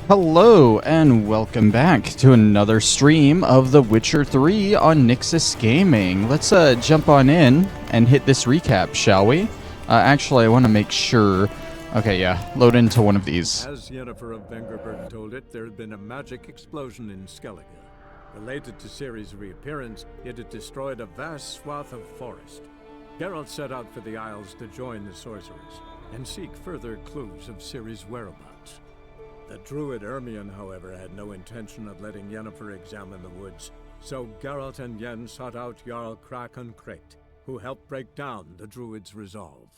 Hello and welcome back to another stream of The Witcher 3 on Nyxus Gaming. Let's jump on in and hit this recap, shall we? Actually, I want to make sure... Okay, yeah, load into one of these. As Yennefer of Vengerberg told it, there had been a magic explosion in Skellige. Related to Ciri's reappearance, it had destroyed a vast swath of forest. Geralt set out for the Isles to join the sorcerers and seek further clues of Ciri's whereabouts. The druid Ermion, however, had no intention of letting Yennefer examine the woods, so Geralt and Yen sought out Jarl Krakon Krayt, who helped break down the druid's resolve.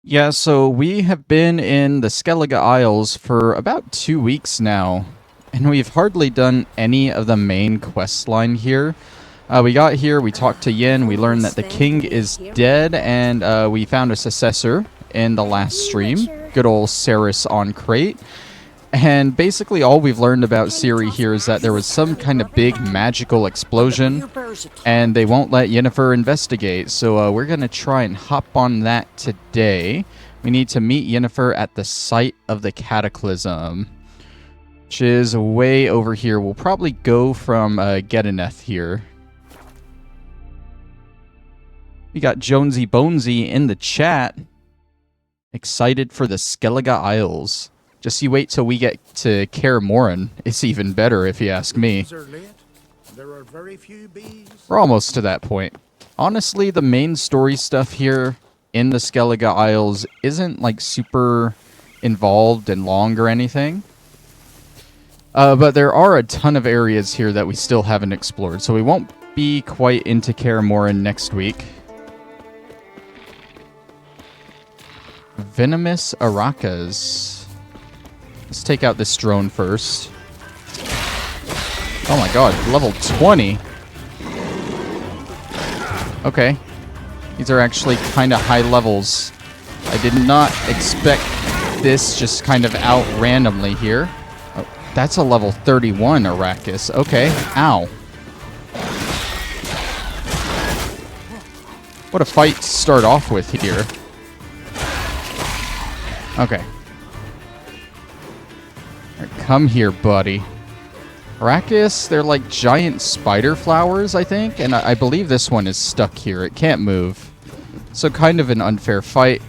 Yeah, so we have been in the Skellige Isles for about 2 weeks now, and we've hardly done any of the main quest line here. We got here, we talked to Yen, we learned that the king is dead, and we found a successor in the last stream, good old Ceres on Krayt. And basically all we've learned about Ciri here is that there was some kind of big magical explosion, and they won't let Yennefer investigate, so we're going to try and hop on that today. We need to meet Yennefer at the site of the Cataclysm, which is way over here. We'll probably go from Geddeneth here. We got Jonesy Bonesy in the chat. Excited for the Skellige Isles. Just you wait till we get to Kaer Morhen. It's even better if you ask me. We're almost to that point. Honestly, the main story stuff here in the Skellige Isles isn't like super involved and long or anything. But there are a ton of areas here that we still haven't explored, so we won't be quite into Kaer Morhen next week. Venomous Aracas. Let's take out this drone first. Oh my god, level 20. Okay. These are actually kind of high levels. I did not expect this just kind of out randomly here. Oh, that's a level 31 Aracas. Okay. Ow. What a fight to start off with here. Okay. Right, come here, buddy. Arrakis, they're like giant spider flowers, I think, and I believe this one is stuck here. It can't move. So kind of an unfair fight.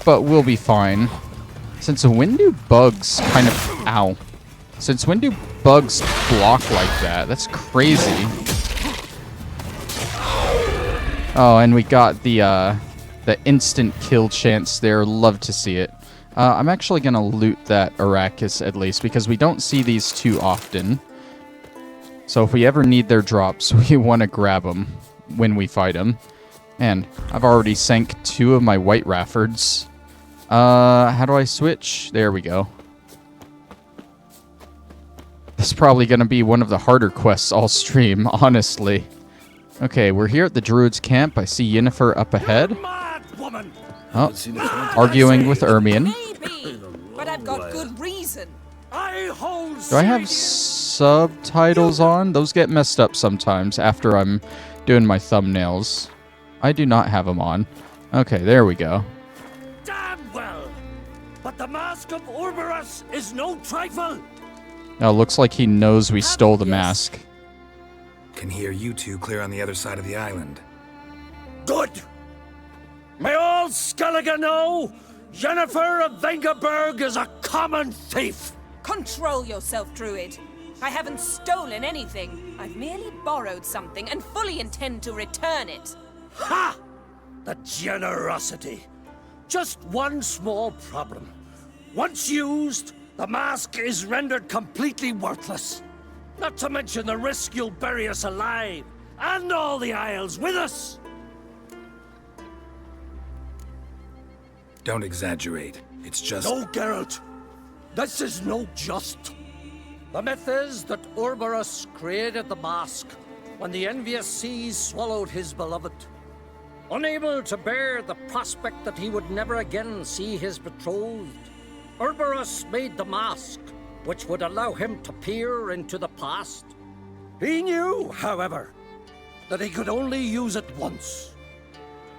But we'll be fine. Since when do bugs kind of... Ow. Since when do bugs block like that? That's crazy. Oh, and we got the instant kill chance there. Love to see it. I'm actually going to loot that Arrakis at least, because we don't see these too often. So if we ever need their drops, we want to grab them when we fight them. And I've already sank 2 of my White Raffords. How do I switch? There we go. This is probably going to be one of the harder quests all stream, honestly. Okay, we're here at the Druid's camp. I see Yennefer up ahead. Oh, arguing with Ermion. Maybe, but I've got good reason. Do I have subtitles on? Those get messed up sometimes after I'm doing my thumbnails. I do not have them on. Okay, there we go. Damn well! But the Mask of Uruborous is no trifle! Now, looks like he knows we stole the mask. Can hear you two clear on the other side of the island. Good! May all Skellige know, Yennefer of Vengerberg is a common thief! Control yourself, Druid. I haven't stolen anything. I've merely borrowed something and fully intend to return it. Ha! The generosity. Just one small problem. Once used, the mask is rendered completely worthless. Not to mention the risk you'll bury us alive, and all the Isles with us! Don't exaggerate. It's just... No, Geralt. This is no just. The myth is that Uruborous created the mask when the envious seas swallowed his beloved. Unable to bear the prospect that he would never again see his betrothed, Uruborous made the mask, which would allow him to peer into the past. He knew, however, that he could only use it once.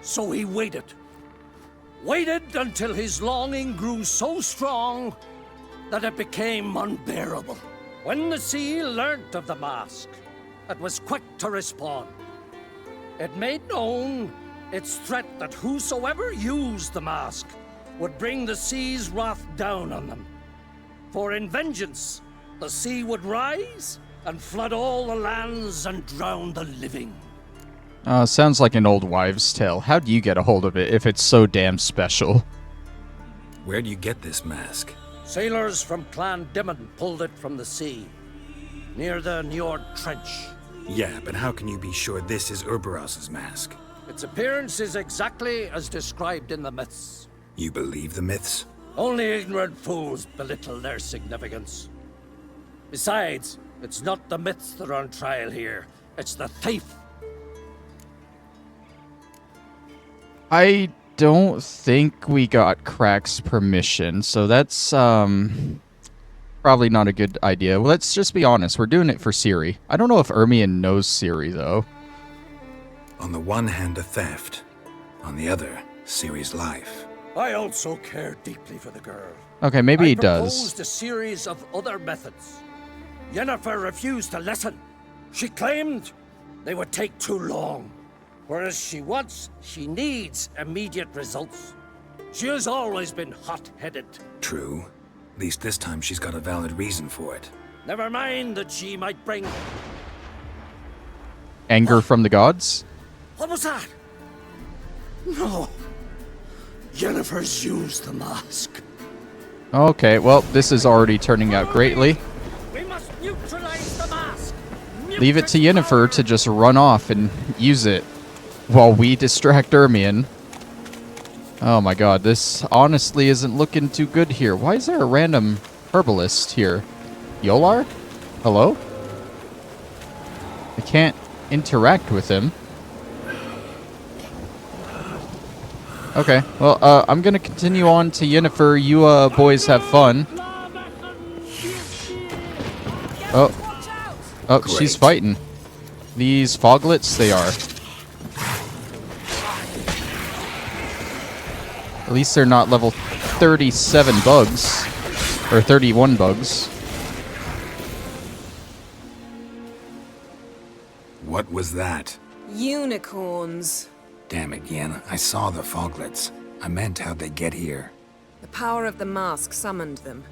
So he waited. waited until his longing grew so strong that it became unbearable. When the sea learnt of the mask, it was quick to respond. It made known its threat that whosoever used the mask would bring the sea's wrath down on them. For in vengeance, the sea would rise and flood all the lands and drown the living. Sounds like an old wives' tale. How do you get a hold of it if it's so damn special? Where do you get this mask? Sailors from Clan Dimon pulled it from the sea, near the Njord Trench. Yeah, but how can you be sure this is Uruborous' mask? Its appearance is exactly as described in the myths. You believe the myths? Only ignorant fools belittle their significance. Besides, it's not the myths that are on trial here. It's the thief. I don't think we got Crack's permission, so that's probably not a good idea. Well, let's just be honest. We're doing it for Ciri. I don't know if Ermion knows Ciri, though. On the one hand, a theft. On the other, Ciri's life. I also care deeply for the girl. Okay, maybe he I does. proposed a series of other methods. Yennefer refused to listen. She claimed they would take too long. Whereas she needs immediate results. She has always been hot-headed. True. At least this time she's got a valid reason for it. Never mind that she might bring... Anger from the gods? What was that? No. Yennefer's used the mask. Okay, well, this is already turning out greatly. We must neutralize the mask. Leave it to Yennefer to just run off and use it while we distract Ermion. Oh my god, this honestly isn't looking too good here. Why is there a random herbalist here? Yolar? Hello? I can't interact with him. Okay, well, I'm gonna continue on to Yennefer. You, boys have fun. Oh, she's fighting. These foglets, they are. At least they're not level 37 bugs. Or 31 bugs. What was that? Unicorns. Damn it, Yen. I saw the foglets. I meant how'd they get here. The power of the mask summoned them.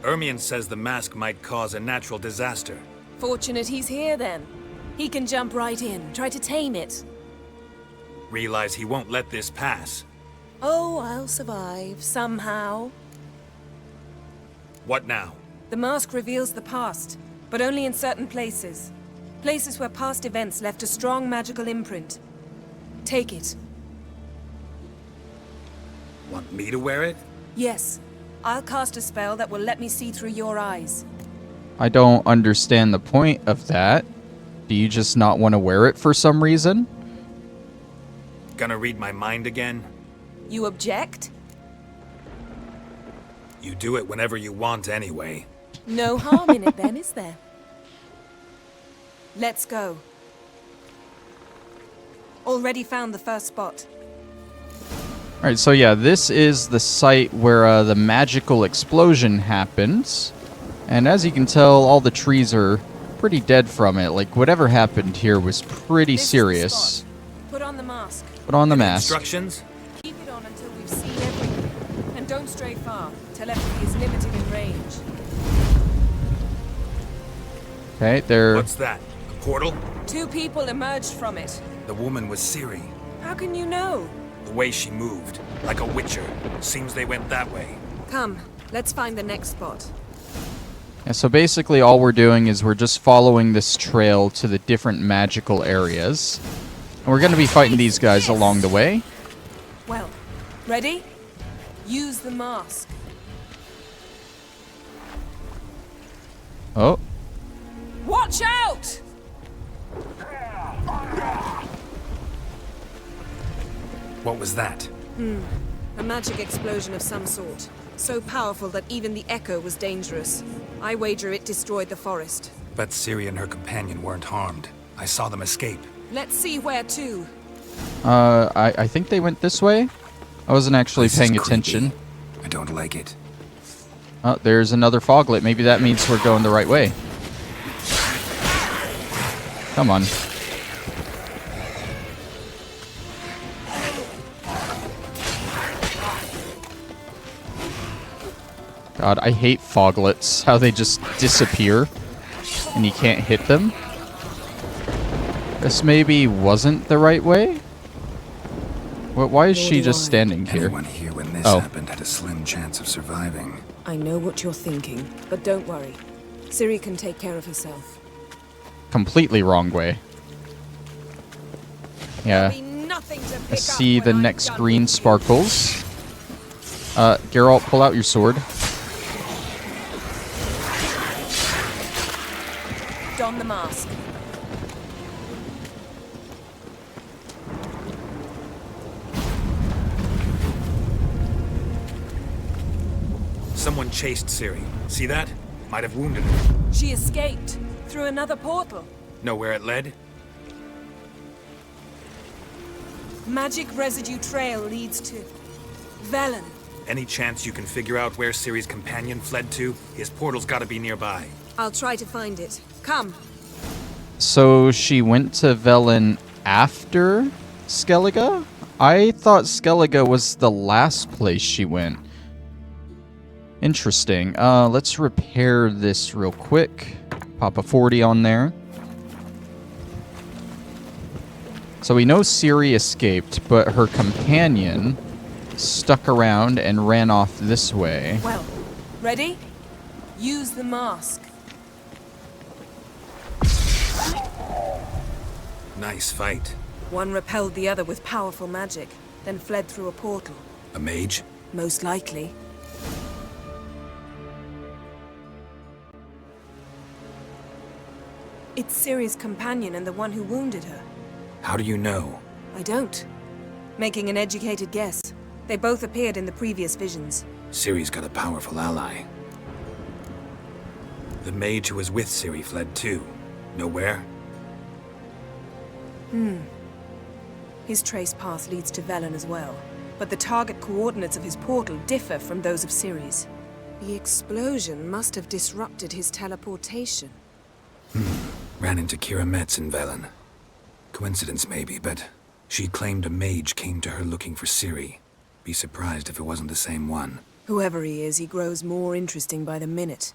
Ermion says the mask might cause a natural disaster. Fortunate he's here then. He can jump right in, try to tame it. Realize he won't let this pass. Oh, I'll survive, somehow. What now? The mask reveals the past, but only in certain places. Places where past events left a strong magical imprint. Take it. Want me to wear it? Yes. I'll cast a spell that will let me see through your eyes. I don't understand the point of that. Do you just not want to wear it for some reason? Gonna read my mind again? You object? You do it whenever you want anyway. No harm in it then, is there? Let's go. Already found the first spot. Alright, so yeah, this is the site where the magical explosion happens. And as you can tell, all the trees are pretty dead from it. Like, whatever happened here was pretty This is the serious. spot. Put on the mask. Put on the mask. Instructions? Keep it on until we've seen everything. And don't stray far. Telepathy is limited in range. Okay, there... What's that? A portal? 2 people emerged from it. The woman was Ciri. How can you know? The way she moved, like a witcher. Seems they went that way. Come, let's find the next spot. Yeah, so basically all we're doing is we're just following this trail to the different magical areas. And we're going to be fighting these guys along the way. Well, ready? Use the mask. Oh, Watch out! What was that? A magic explosion of some sort. So powerful that even the echo was dangerous. I wager it destroyed the forest. Bet Ciri and her companion weren't harmed. I saw them escape. Let's see where to. I think they went this way. I wasn't actually This is paying creepy. attention. I don't like it. Oh, there's another foglet. Maybe that means we're going the right way. Come on. God, I hate foglets. How they just disappear and you can't hit them. This maybe wasn't the right way? Why is she just standing here? Anyone here when this Oh. happened had a slim chance of surviving. I know what you're thinking, but don't worry. Ciri can take care of herself. Completely wrong way. Yeah. There'll be nothing to pick I up see when the I'm next done green with you. sparkles. Geralt, pull out your sword. Don the mask. Someone chased Ciri. See that? Might have wounded her. She escaped through another portal. Know where it led? Magic residue trail leads to Velen. Any chance you can figure out where Ciri's companion fled to? His portal's gotta be nearby. I'll try to find it. Come. So she went to Velen after Skellige? I thought Skellige was the last place she went. Interesting. Let's repair this real quick. Pop a 40 on there. So we know Ciri escaped, but her companion stuck around and ran off this way. Well, ready? Use the mask. Nice fight. One repelled the other with powerful magic, then fled through a portal. A mage? Most likely. It's Ciri's companion and the one who wounded her. How do you know? I don't. Making an educated guess. They both appeared in the previous visions. Ciri's got a powerful ally. The mage who was with Ciri fled too. Know where? His trace path leads to Velen as well, but the target coordinates of his portal differ from those of Ciri's. The explosion must have disrupted his teleportation. Ran into Kira Metz in Velen. Coincidence maybe, but she claimed a mage came to her looking for Ciri. Be surprised if it wasn't the same one. Whoever he is, he grows more interesting by the minute.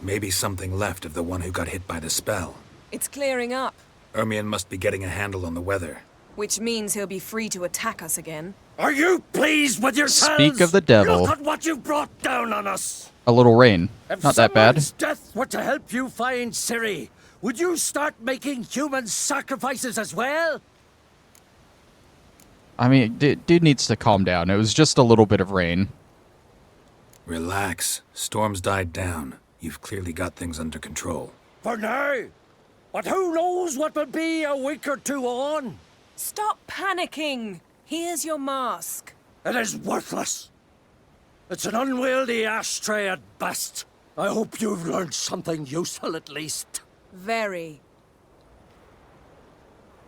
Maybe something left of the one who got hit by the spell. It's clearing up, Ermion must be getting a handle on the weather. which means he'll be free to attack us again. Are you pleased with yourselves? Speak of the devil. Look at what you brought down on us. A little rain. If Not that bad. someone's death were to help you find Ciri, would you start making human sacrifices as well? I mean, dude needs to calm down. It was just a little bit of rain. Relax. Storm's died down. You've clearly got things under control. For now. But who knows what will be a week or two on? Stop panicking! Here's your mask. It is worthless. It's an unwieldy ashtray at best. I hope you've learned something useful at least. Very.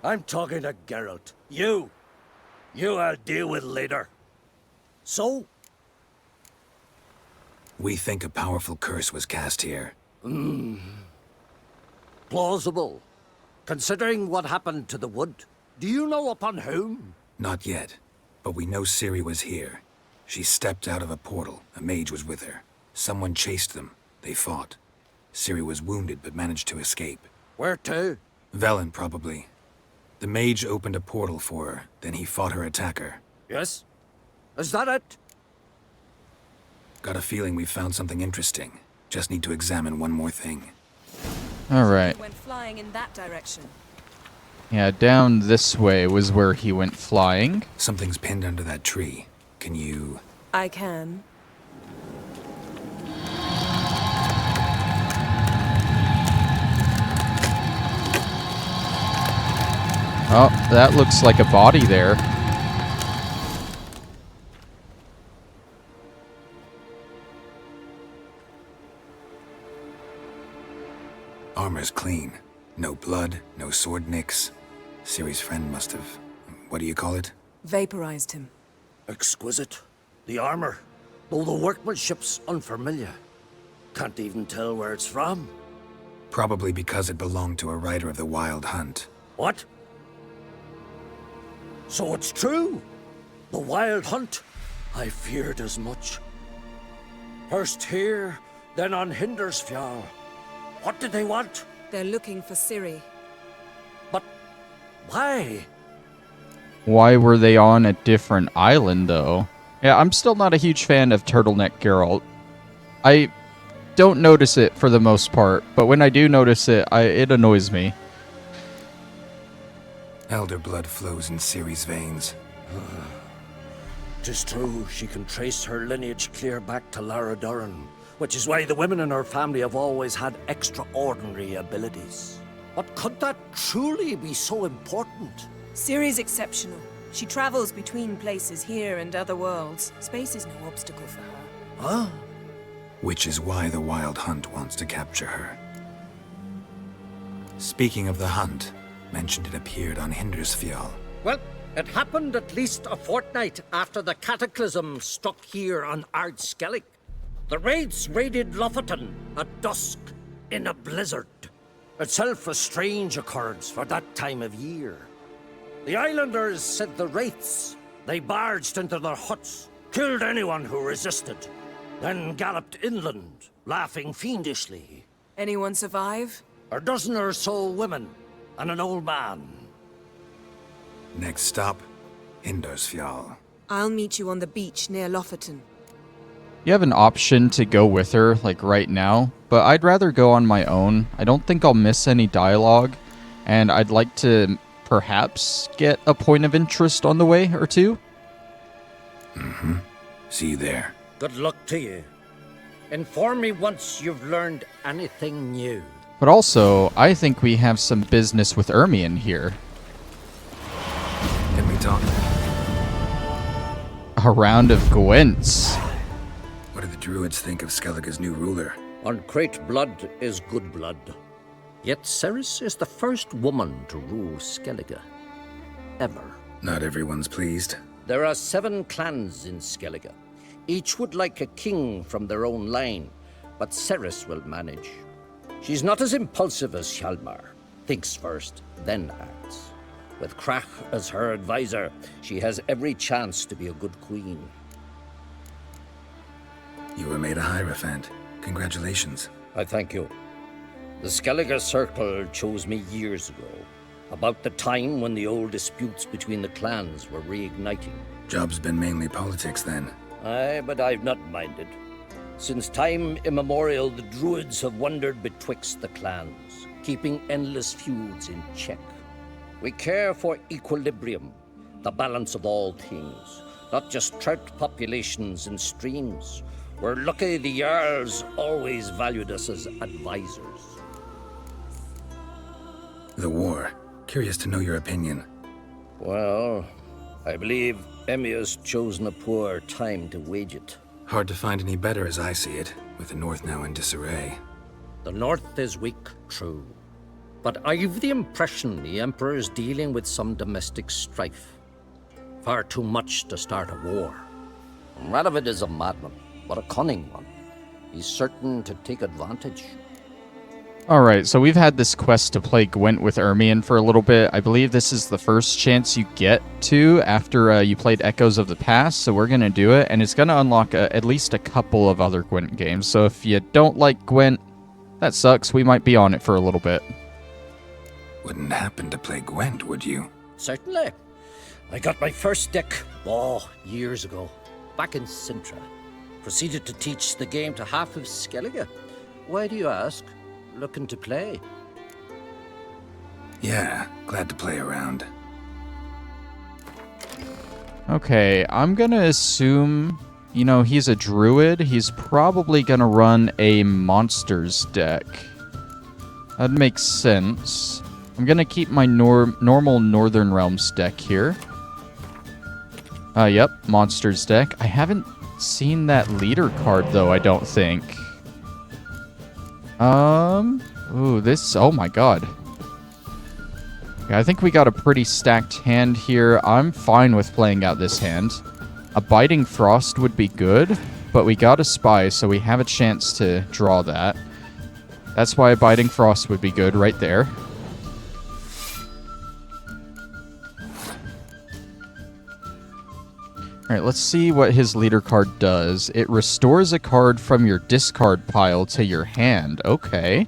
I'm talking to Geralt. You I'll deal with later. So, We think a powerful curse was cast here. plausible. Considering what happened to the wood, do you know upon whom? Not yet, but we know Ciri was here. She stepped out of a portal. A mage was with her. Someone chased them. They fought. Ciri was wounded but managed to escape. Where to? Velen, probably. The mage opened a portal for her, then he fought her attacker. Yes? Is that it? Got a feeling we found something interesting. Just need to examine one more thing. Alright. Went flying in that direction. Yeah, down this way was where he went flying. Something's pinned under that tree. Can you... I can. Oh, that looks like a body there. Armor's clean. No blood, no sword nicks. Ciri's friend must have... what do you call it? Vaporized him. Exquisite. The armor, though the workmanship's unfamiliar. Can't even tell where it's from. Probably because it belonged to a rider of the Wild Hunt. What? So it's true? The Wild Hunt? I feared as much. First here, then on Hindersfjall. What did they want? They're looking for Ciri. But why? Why were they on a different island, though? Yeah, I'm still not a huge fan of Turtleneck Geralt. I don't notice it for the most part, but when I do notice it, it annoys me. Elder blood flows in Ciri's veins. 'Tis true, she can trace her lineage clear back to Lara Duran, which is why the women in her family have always had extraordinary abilities. But could that truly be so important? Ciri's exceptional. She travels between places here and other worlds. Space is no obstacle for her. Huh? Which is why the Wild Hunt wants to capture her. Speaking of the hunt, mentioned it appeared on Hindersfjall. Well, it happened at least a fortnight after the cataclysm struck here on Ard Skellige. The raids raided Lofoten at dusk in a blizzard. Itself a strange occurrence for that time of year. The islanders said the wraiths. They barged into their huts, killed anyone who resisted, then galloped inland, laughing fiendishly. Anyone survive? A dozen or so women and an old man. Next stop, Hindersfjall. I'll meet you on the beach near Lofoten. You have an option to go with her, like right now, but I'd rather go on my own. I don't think I'll miss any dialogue, and I'd like to perhaps get a point of interest on the way or two. See you there. Good luck to you. Inform me once you've learned anything new. But also, I think we have some business with Ermion here. Can we talk? A round of Gwents. What do the druids think of Skellige's new ruler? Uncrate blood is good blood. Yet Ceres is the first woman to rule Skellige. Ever. Not everyone's pleased. There are 7 clans in Skellige. Each would like a king from their own line, but Ceres will manage. She's not as impulsive as Hjalmar. Thinks first, then acts. With Krach as her advisor, she has every chance to be a good queen. You were made a Hierophant. Congratulations. I thank you. The Skellige Circle chose me years ago, about the time when the old disputes between the clans were reigniting. Job's been mainly politics then. Aye, but I've not minded. Since time immemorial, the druids have wandered betwixt the clans, keeping endless feuds in check. We care for equilibrium, the balance of all things, not just trout populations and streams. We're lucky the Jarls always valued us as advisors. The war. Curious to know your opinion. Well, I believe Emmir's chosen a poor time to wage it. Hard to find any better as I see it, with the North now in disarray. The North is weak, true. But I've the impression the Emperor's dealing with some domestic strife. Far too much to start a war. Radovid is a madman, but a cunning one. He's certain to take advantage. Alright, so we've had this quest to play Gwent with Ermion for a little bit. I believe this is the first chance you get to after you played Echoes of the Past, so we're going to do it, and it's going to unlock at least a couple of other Gwent games. So if you don't like Gwent, that sucks. We might be on it for a little bit. Wouldn't happen to play Gwent, would you? Certainly. I got my first deck, years ago, back in Sintra. Proceeded to teach the game to half of Skellige. Why do you ask? Looking to play? Yeah, glad to play around. Okay, I'm going to assume, you know, he's a druid. He's probably going to run a monsters deck. That makes sense. I'm going to keep my normal Northern Realms deck here. Yep, monsters deck. I haven't seen that leader card, though, I don't think. Ooh, this, oh my god. Yeah, I think we got a pretty stacked hand here. I'm fine with playing out this hand. A Biting Frost would be good, but we got a Spy, so we have a chance to draw that. That's why a Biting Frost would be good right there. Alright, let's see what his leader card does. It restores a card from your discard pile to your hand. Okay.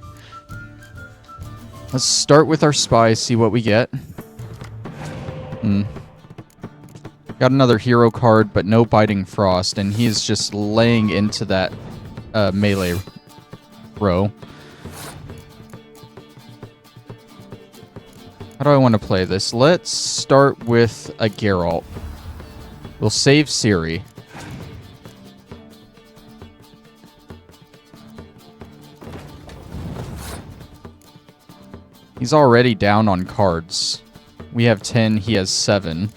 Let's start with our Spy, see what we get. Got another hero card, but no Biting Frost, and he's just laying into that melee row. How do I want to play this? Let's start with a Geralt. We'll save Ciri. He's already down on cards. We have 10, he has 7.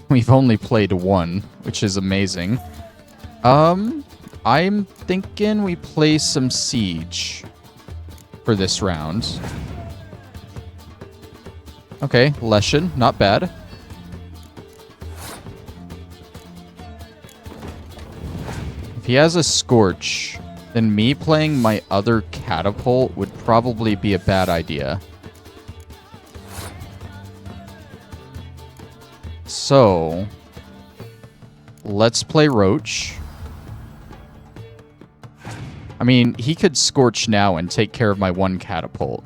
We've only played 1, which is amazing. I'm thinking we play some Siege for this round. Okay, Leshen, not bad. If he has a Scorch, then me playing my other Catapult would probably be a bad idea. So, let's play Roach. I mean, he could Scorch now and take care of my 1 Catapult.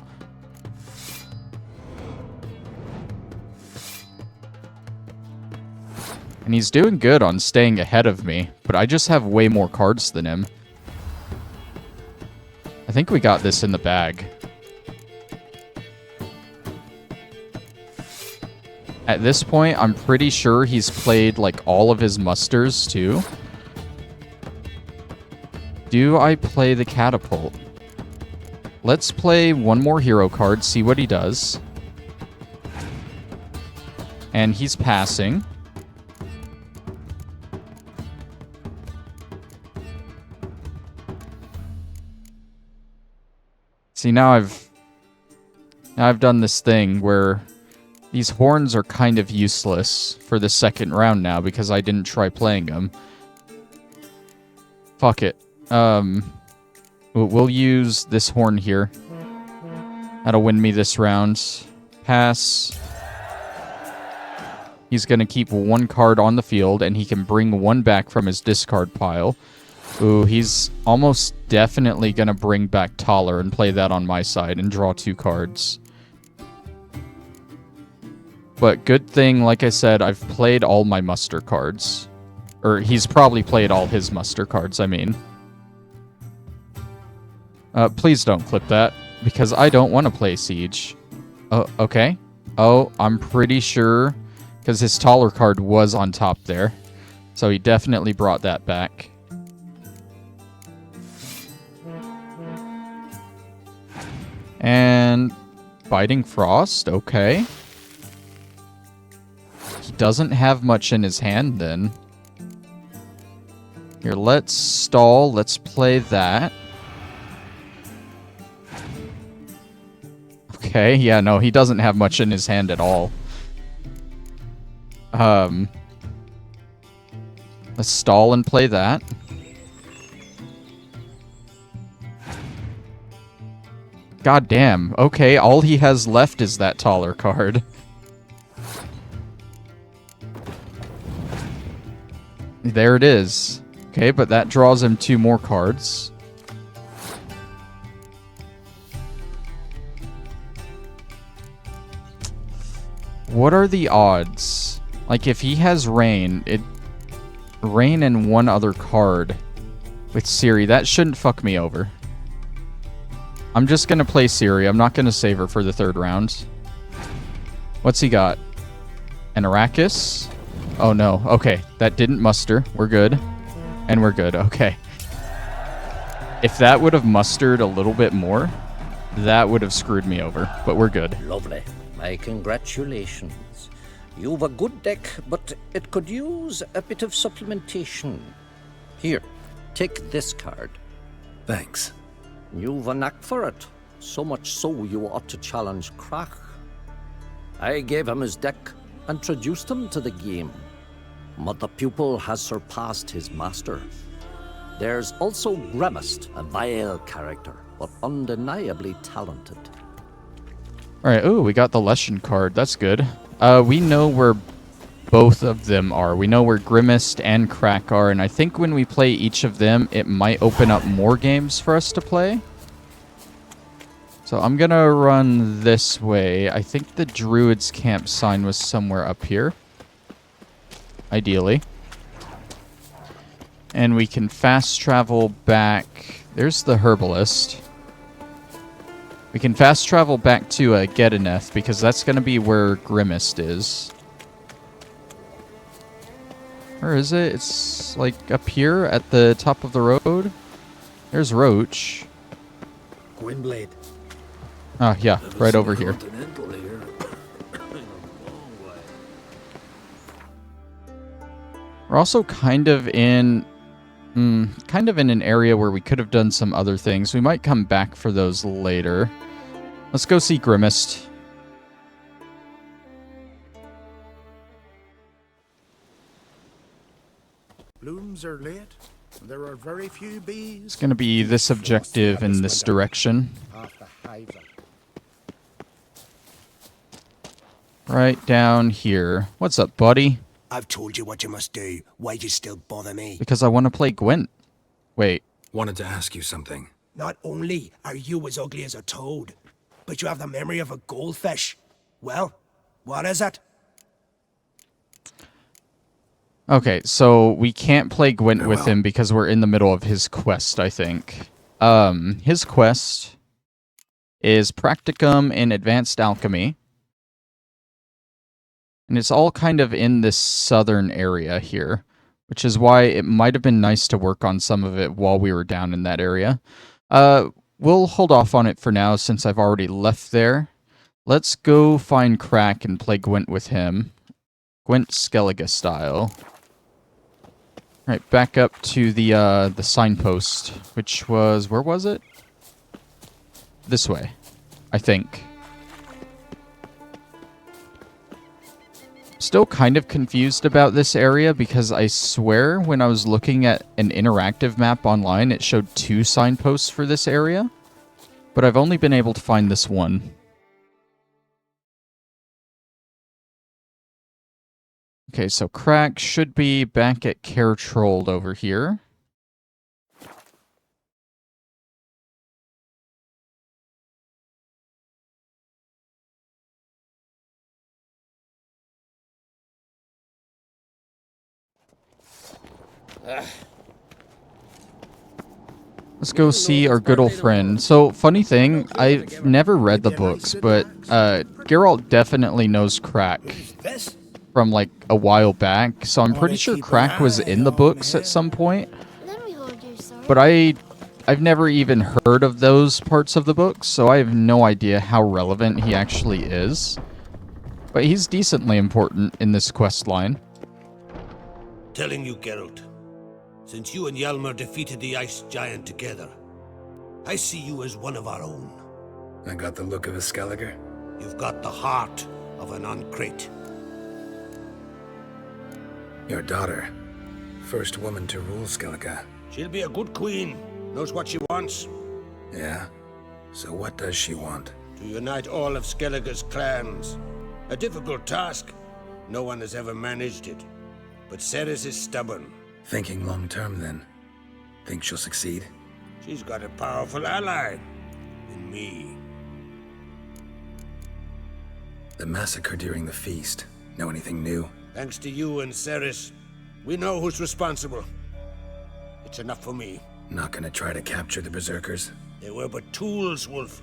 And he's doing good on staying ahead of me, but I just have way more cards than him. I think we got this in the bag. At this point, I'm pretty sure he's played, like, all of his musters, too. Do I play the Catapult? Let's play one more hero card, see what he does. And he's passing. See, now I've done this thing where these horns are kind of useless for the second round now because I didn't try playing them. Fuck it. We'll use this horn here. That'll win me this round. Pass. He's going to keep 1 card on the field, and he can bring 1 back from his discard pile. Ooh, he's almost definitely going to bring back Taller and play that on my side and draw 2 cards. But good thing, like I said, I've played all my muster cards. Or he's probably played all his muster cards, I mean. Please don't clip that, because I don't want to play Siege. Oh, okay. Oh, I'm pretty sure, because his Taller card was on top there. So he definitely brought that back. And Biting Frost, okay. He doesn't have much in his hand then. Here, let's stall. Let's play that. Okay, yeah, no, he doesn't have much in his hand at all. Let's stall and play that. God damn. Okay, all he has left is that Taller card. There it is. Okay, but that draws him 2 more cards. What are the odds? Like, if he has Rain, Rain and 1 other card with Ciri, that shouldn't fuck me over. I'm just going to play Ciri. I'm not going to save her for the 3rd round. What's he got? An Arrakis? Oh, no. Okay, that didn't muster. We're good. And we're good. Okay. If that would have mustered a little bit more, that would have screwed me over. But we're good. Lovely. My congratulations. You've a good deck, but it could use a bit of supplementation. Here, take this card. Thanks. You've a knack for it. So much so you ought to challenge Krach. I gave him his deck, introduced him to the game. But the pupil has surpassed his master. There's also Grimmist, a vile character, but undeniably talented. Alright, ooh, we got the lesson card. That's good. We know where both of them are. We know where Grimmist and Crack are, and I think when we play each of them, it might open up more games for us to play. So I'm gonna run this way. I think the Druid's camp sign was somewhere up here. Ideally. And we can fast travel back. There's the Herbalist. We can fast travel back to Gedeneth, because that's going to be where Grimmist is. Where is it? It's like up here at the top of the road. There's Roach. Gwynblade. Oh, yeah, right over here. We're also kind of in an area where we could have done some other things. We might come back for those later. Let's go see Grimmist. Blooms are late. There are very few bees. It's going to be this objective in this direction. Right down here. What's up, buddy? I've told you what you must do. Why do you still bother me? Because I want to play Gwent. Wait. Wanted to ask you something. Not only are you as ugly as a toad, but you have the memory of a goldfish. Well, what is it? Okay, so we can't play Gwent with him because we're in the middle of his quest, I think. His quest is Practicum in Advanced Alchemy. And it's all kind of in this southern area here, which is why it might have been nice to work on some of it while we were down in that area. We'll hold off on it for now since I've already left there. Let's go find Crack and play Gwent with him. Gwent Skellige style. Alright, back up to the signpost, which was... where was it? This way, I think. Still kind of confused about this area because I swear when I was looking at an interactive map online, it showed 2 signposts for this area. But I've only been able to find this one. Okay, so Crack should be back at Caretrold over here. Let's go see our good old friend. So, funny thing, I've never read the books, but Geralt definitely knows Crack from like a while back. So I'm pretty sure Crack was in the books at some point. But I've never even heard of those parts of the books, so I have no idea how relevant he actually is. But he's decently important in this quest line. Telling you, Geralt. Since you and Hjalmar defeated the Ice Giant together, I see you as one of our own. I got the look of a Skellige. You've got the heart of an Uncrate. Your daughter. First woman to rule Skellige. She'll be a good queen. Knows what she wants. Yeah? So what does she want? To unite all of Skellige's clans. A difficult task. No one has ever managed it. But Ceres is stubborn. Thinking long term, then. Think she'll succeed? She's got a powerful ally. In me. The massacre during the feast. Know anything new? Thanks to you and Ceres, we know who's responsible. It's enough for me. Not gonna try to capture the Berserkers? They were but tools, Wolf.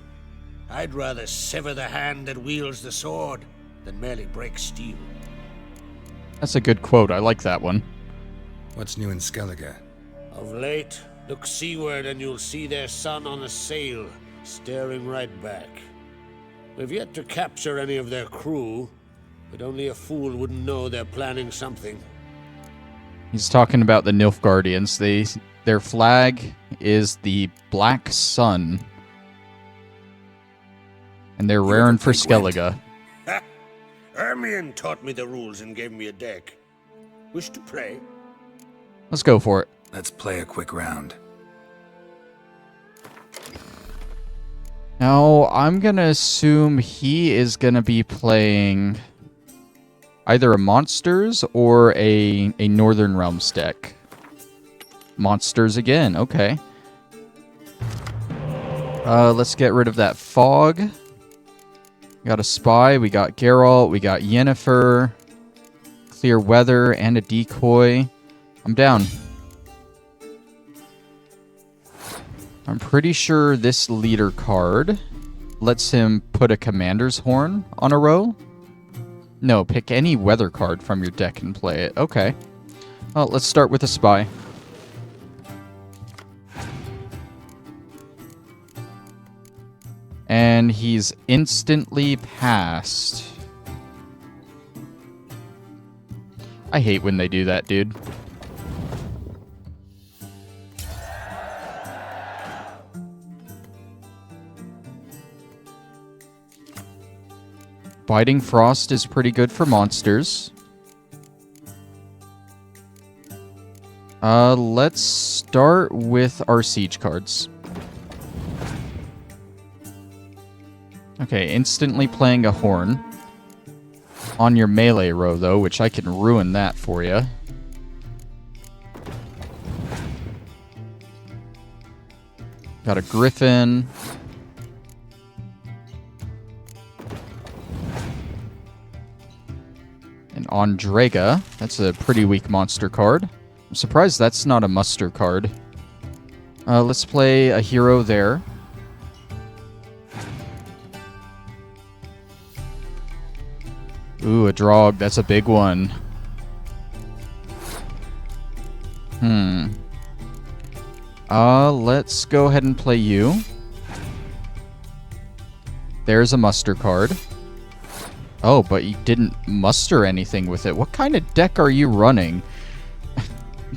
I'd rather sever the hand that wields the sword than merely break steel. That's a good quote. I like that one. What's new in Skellige? Of late, look seaward and you'll see their sun on a sail, staring right back. We've yet to capture any of their crew, but only a fool wouldn't know they're planning something. He's talking about the Nilfgaardians. Their flag is the Black Sun. And they're raring for Skellige. Ermion taught me the rules and gave me a deck. Wish to play? Let's go for it. Let's play a quick round. Now, I'm going to assume he is going to be playing either a Monsters or a Northern Realms deck. Monsters again, okay. Let's get rid of that fog. We got a spy, we got Geralt, we got Yennefer, clear weather, and a decoy. I'm down. I'm pretty sure this leader card lets him put a commander's horn on a row. No, pick any weather card from your deck and play it. Okay. Well, let's start with a spy. And he's instantly passed. I hate when they do that, dude. Biting Frost is pretty good for monsters. Let's start with our siege cards. Okay, instantly playing a horn. On your melee row, though, which I can ruin that for you. Got a Griffin. An Andrega. That's a pretty weak monster card. I'm surprised that's not a muster card. Let's play a hero there. Ooh, a Drog. That's a big one. Let's go ahead and play you. There's a muster card. Oh, but you didn't muster anything with it. What kind of deck are you running?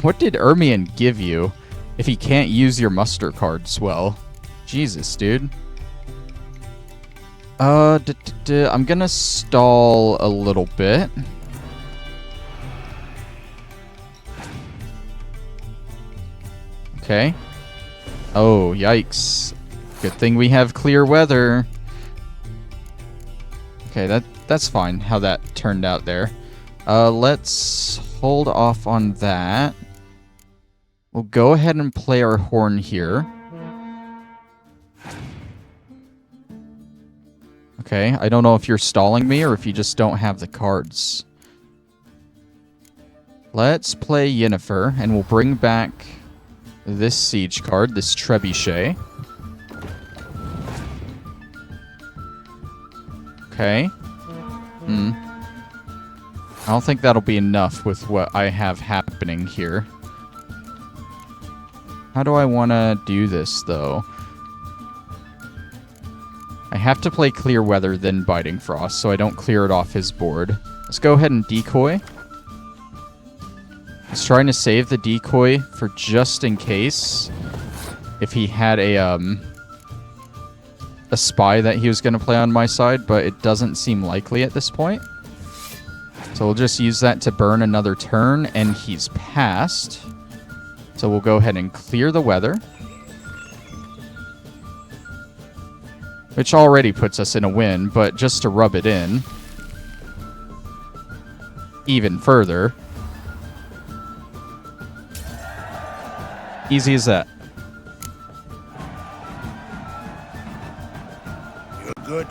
What did Ermion give you if he can't use your muster cards well? Jesus, dude. I'm gonna stall a little bit. Okay. Oh, yikes. Good thing we have clear weather. Okay, that's fine how that turned out there. Let's hold off on that. We'll go ahead and play our horn here. Okay, I don't know if you're stalling me or if you just don't have the cards. Let's play Yennefer, and we'll bring back this siege card, this Trebuchet. Okay. I don't think that'll be enough with what I have happening here. How do I want to do this, though? I have to play Clear Weather, then Biting Frost, so I don't clear it off his board. Let's go ahead and decoy. I was trying to save the decoy for just in case if he had a spy that he was going to play on my side, but it doesn't seem likely at this point. So we'll just use that to burn another turn, and he's passed. So we'll go ahead and clear the weather. Which already puts us in a win, but just to rub it in even further. Easy as that. You're good.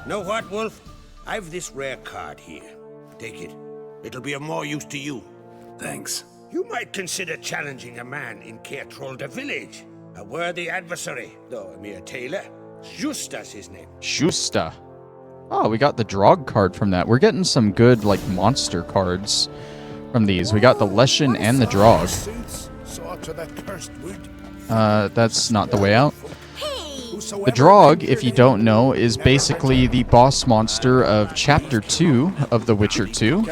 Know what, Wolf? I've this rare card here. Take it. It'll be of more use to you. Thanks. You might consider challenging a man in Caertrolda village. A worthy adversary, though a mere tailor. Justa's his name. Justa. Oh, we got the Drog card from that. We're getting some good, like, monster cards from these. We got the Leshen and the Drog. That's not the way out. The Drog, if you don't know, is basically the boss monster of Chapter 2 of The Witcher 2.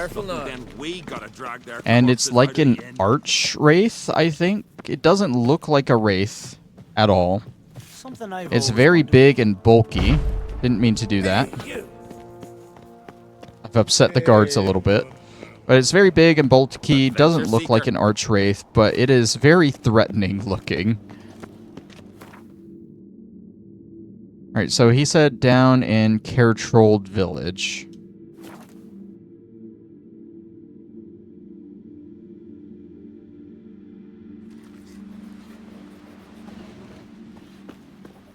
And it's like an arch wraith, I think. It doesn't look like a wraith at all. It's very big and bulky. Didn't mean to do that. I've upset the guards a little bit. But it's very big and bulky, doesn't look like an archwraith, but it is very threatening looking. Alright, so he said down in Caretrold Village.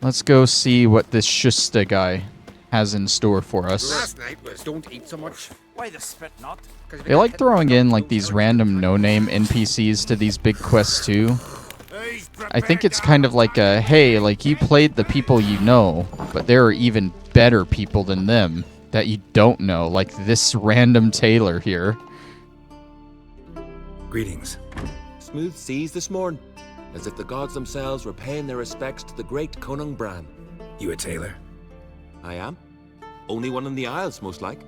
Let's go see what this Shusta guy has in store for us. Last night was don't eat so much. Why the spit not? They like throwing in like these random no-name NPCs to these big quests too. I think it's kind of like a, hey, like you played the people you know, but there are even better people than them that you don't know, like this random tailor here. Greetings. Smooth seas this morn, as if the gods themselves were paying their respects to the great Conung Bran. You a tailor? I am. Only one in the Isles, most like.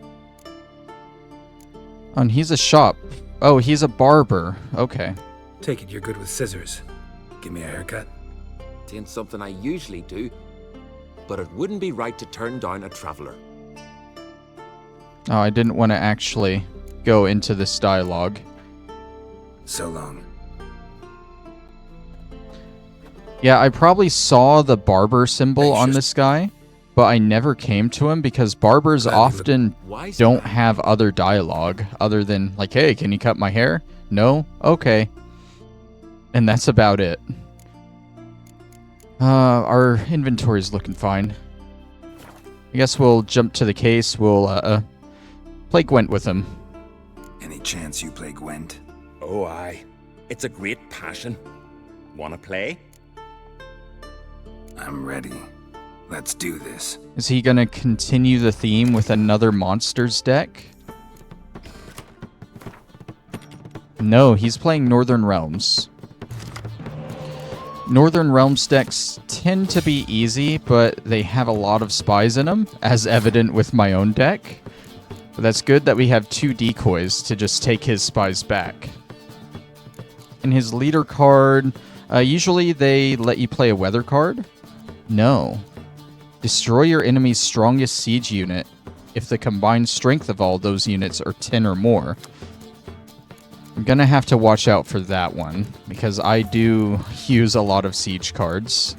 And he's a shop. Oh, he's a barber. Okay. Take it you're good with scissors. Give me a haircut. Tain't something I usually do, but it wouldn't be right to turn down a traveler. Oh, I didn't want to actually go into this dialogue. So long. Yeah, I probably saw the barber symbol on this guy, but I never came to him because barbers often don't have other dialogue other than like, hey, can you cut my hair? No? Okay. And that's about it. Our inventory's looking fine. I guess we'll jump to the case. We'll play Gwent with him. Any chance you play Gwent? Oh, aye. It's a great passion. Wanna play? I'm ready. Let's do this. Is he gonna continue the theme with another monsters deck? No, he's playing Northern Realms. Northern Realms decks tend to be easy, but they have a lot of spies in them, as evident with my own deck. But that's good that we have 2 decoys to just take his spies back. In his leader card, usually they let you play a weather card. No. Destroy your enemy's strongest siege unit if the combined strength of all those units are 10 or more. I'm gonna have to watch out for that one, because I do use a lot of siege cards.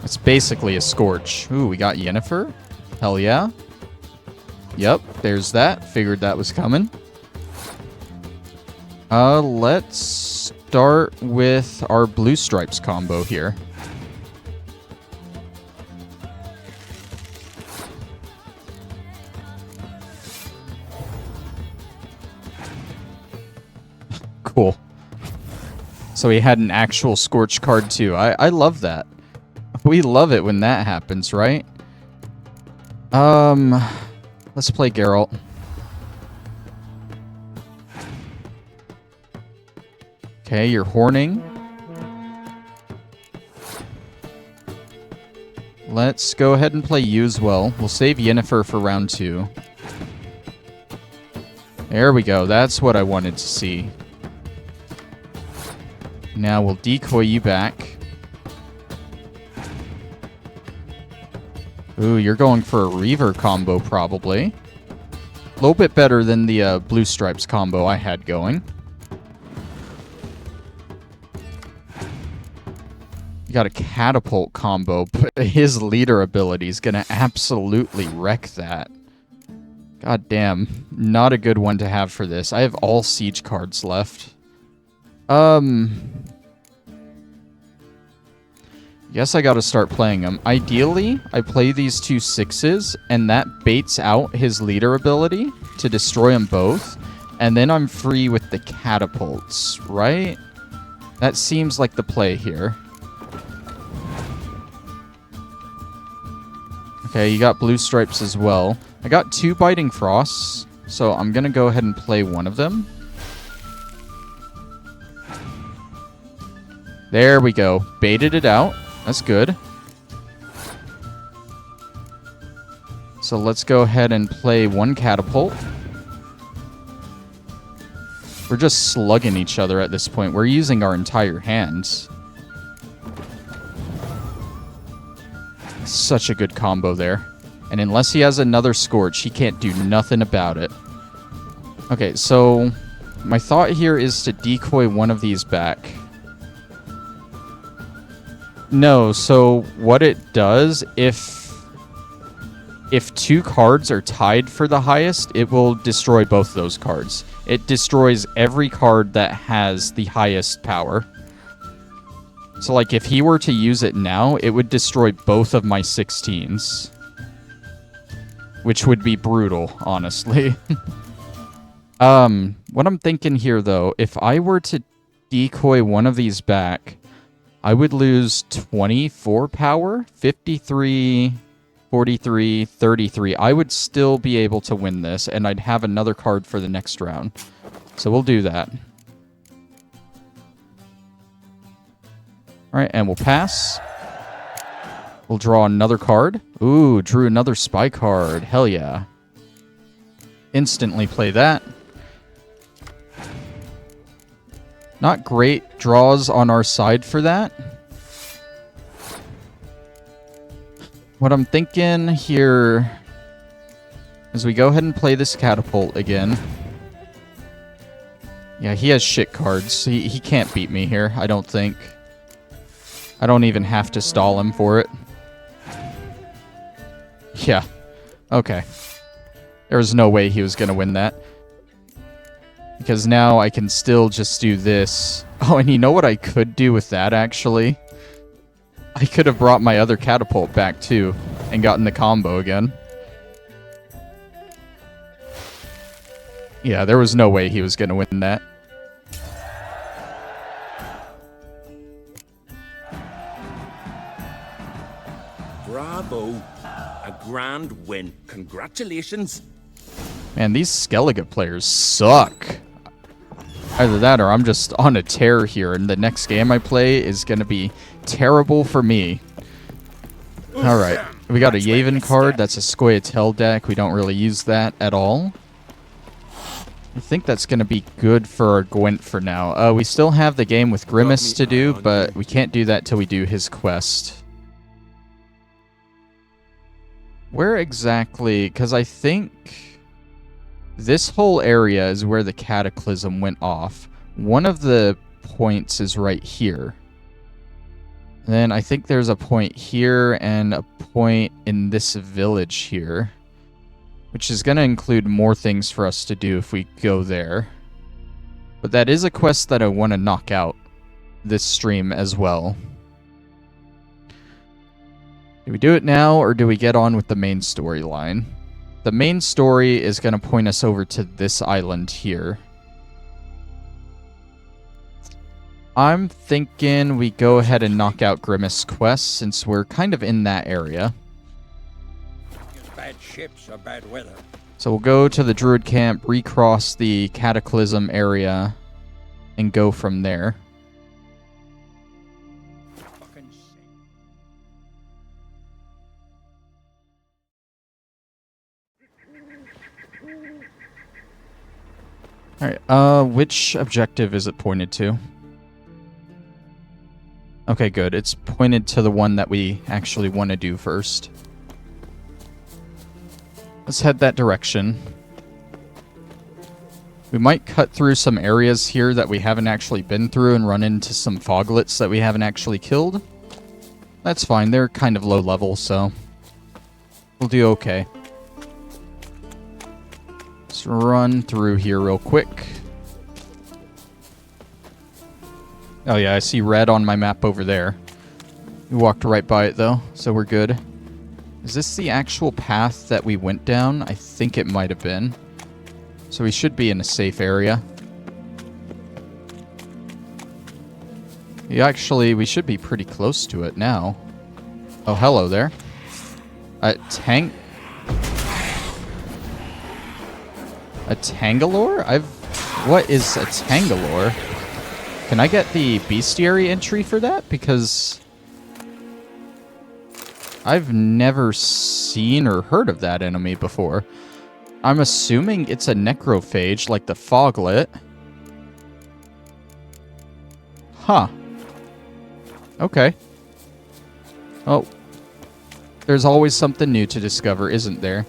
It's basically a Scorch. Ooh, we got Yennefer? Hell yeah. Yep, there's that. Figured that was coming. Let's start with our Blue Stripes combo here. Cool. So he had an actual Scorch card too. I love that. We love it when that happens, right? Let's play Geralt. Okay, you're horning. Let's go ahead and play Uswell. We'll save Yennefer for round 2. There we go. That's what I wanted to see. Now we'll decoy you back. Ooh, you're going for a Reaver combo, probably. A little bit better than the Blue Stripes combo I had going. You got a Catapult combo, but his leader ability is going to absolutely wreck that. God damn. Not a good one to have for this. I have all siege cards left. Guess I gotta start playing them. Ideally, I play these 2 6s, and that baits out his leader ability to destroy them both, and then I'm free with the catapults, right? That seems like the play here. Okay, you got Blue Stripes as well. I got 2 Biting Frosts, so I'm gonna go ahead and play one of them. There we go. Baited it out. That's good. So let's go ahead and play 1 Catapult. We're just slugging each other at this point. We're using our entire hands. Such a good combo there. And unless he has another Scorch, he can't do nothing about it. Okay, so my thought here is to decoy one of these back. No, so what it does, if 2 cards are tied for the highest, it will destroy both those cards. It destroys every card that has the highest power. So, like, if he were to use it now, it would destroy both of my 16s. Which would be brutal, honestly. What I'm thinking here, though, if I were to decoy one of these back, I would lose 24 power, 53, 43, 33. I would still be able to win this, and I'd have another card for the next round. So we'll do that. Alright, and we'll pass. We'll draw another card. Ooh, drew another spy card. Hell yeah. Instantly play that. Not great draws on our side for that. What I'm thinking here is we go ahead and play this catapult again. Yeah, he has shit cards. He can't beat me here, I don't think. I don't even have to stall him for it. Yeah. Okay. There was no way he was going to win that. Because now I can still just do this. Oh, and you know what I could do with that, actually? I could have brought my other catapult back, too, and gotten the combo again. Yeah, there was no way he was going to win that. Bravo. A grand win. Congratulations. Man, these Skellige players suck. Either that or I'm just on a tear here, and the next game I play is going to be terrible for me. Alright, we got a Yavin card. That's a Scoia'tael deck. We don't really use that at all. I think that's going to be good for our Gwent for now. We still have the game with Grimace to do, but we can't do that till we do his quest. Where exactly? Because I think this whole area is where the Cataclysm went off. One of the points is right here. And then I think there's a point here and a point in this village here, which is going to include more things for us to do if we go there. But that is a quest that I want to knock out this stream as well. Do we do it now, or do we get on with the main storyline? The main story is going to point us over to this island here. I'm thinking we go ahead and knock out Grimace quest, since we're kind of in that area. Bad ships or bad weather. So we'll go to the Druid camp, recross the Cataclysm area, and go from there. Alright, which objective is it pointed to? Okay, good. It's pointed to the one that we actually want to do first. Let's head that direction. We might cut through some areas here that we haven't actually been through and run into some foglets that we haven't actually killed. That's fine. They're kind of low level, so we'll do okay. Let's run through here real quick. Oh yeah, I see red on my map over there. We walked right by it though, so we're good. Is this the actual path that we went down? I think it might have been. So we should be in a safe area. Yeah, actually, we should be pretty close to it now. Oh, hello there. A Tangalore? What is a Tangalore? Can I get the bestiary entry for that? Because I've never seen or heard of that enemy before. I'm assuming it's a necrophage like the foglet. Huh. Okay. Oh. There's always something new to discover, isn't there?